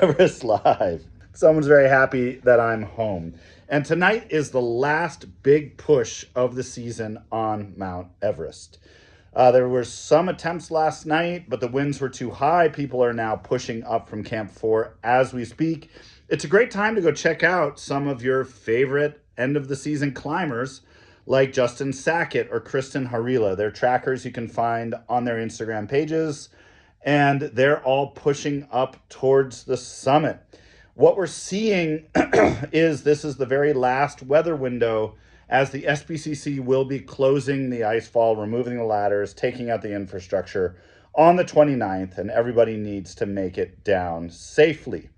Everest Live. Someone's very happy that I'm home. And tonight is the last big push of the season on Mount Everest. There were some attempts last night, but the winds were too high. People are now pushing up from Camp 4 as we speak. It's a great time to go check out some of your favorite end of the season climbers like Justin Sackett or Kristin Harila. They're trackers you can find on their Instagram pages, and they're all pushing up towards the summit. What we're seeing is this is the very last weather window as the SPCC will be closing the ice fall, removing the ladders, taking out the infrastructure on the 29th, and everybody needs to make it down safely.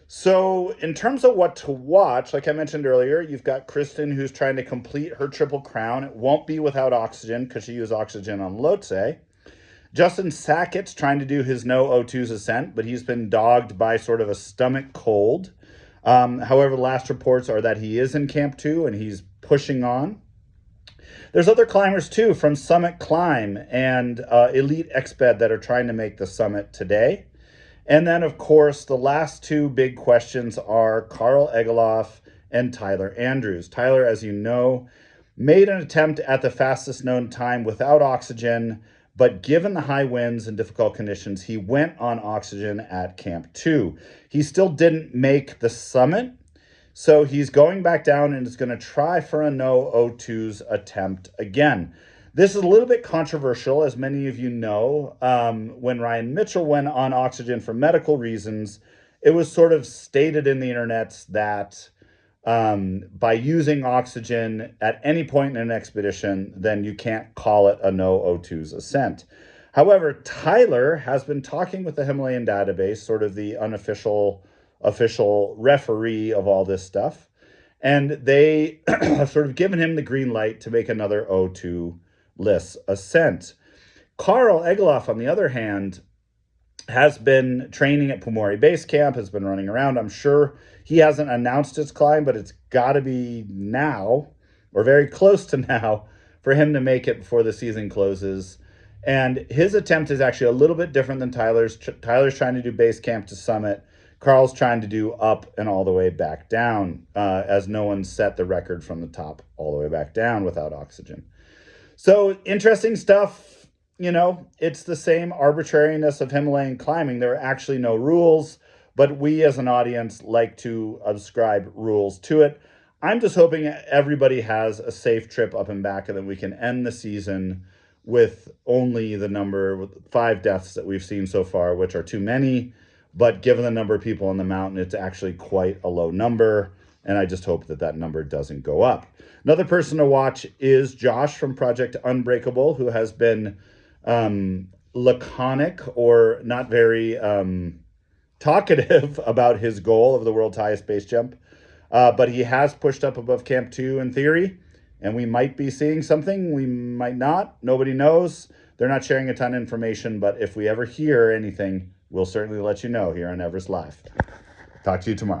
So in terms of what to watch, like I mentioned earlier, you've got Kristin who's trying to complete her Triple Crown. It won't be without oxygen because she used oxygen on Lhotse. Justin Sackett's trying to do his no O2s ascent, but he's been dogged by sort of a stomach cold. However, the last reports are that he is in Camp 2 and he's pushing on. There's other climbers too from Summit Climb and Elite Exped that are trying to make the summit today. And then, of course, the last two big questions are Karl Egloff and Tyler Andrews. Tyler, as you know, made an attempt at the fastest known time without oxygen, but given the high winds and difficult conditions, he went on oxygen at Camp 2. He still didn't make the summit, so he's going back down and is going to try for a no O2s attempt again. This is a little bit controversial, as many of you know. When Ryan Mitchell went on oxygen for medical reasons, it was sort of stated in the internets that by using oxygen at any point in an expedition, then you can't call it a no O2s ascent. However, Tyler has been talking with the Himalayan database, sort of the unofficial official referee of all this stuff, and they have sort of given him the green light to make another O2-less ascent. Karl Egloff, on the other hand, has been training at Pumori Base Camp, has been running around. I'm sure he hasn't announced his climb, but it's got to be now, or very close to now, for him to make it before the season closes. And his attempt is actually a little bit different than Tyler's. Tyler's trying to do base camp to summit. Karl's trying to do up and all the way back down, as no one set the record from the top all the way back down without oxygen. So interesting stuff. You know, it's the same arbitrariness of Himalayan climbing. There are actually no rules, but we as an audience like to ascribe rules to it. I'm just hoping everybody has a safe trip up and back, and then we can end the season with only the number 5 deaths that we've seen so far, which are too many. But given the number of people on the mountain, it's actually quite a low number. And I just hope that that number doesn't go up. Another person to watch is Josh from Project Unbreakable, who has been laconic or not very talkative about his goal of the world's highest base jump. But he has pushed up above Camp 2 in theory. And we might be seeing something. We might not. Nobody knows. They're not sharing a ton of information. But if we ever hear anything, we'll certainly let you know here on Everest Live. Talk to you tomorrow.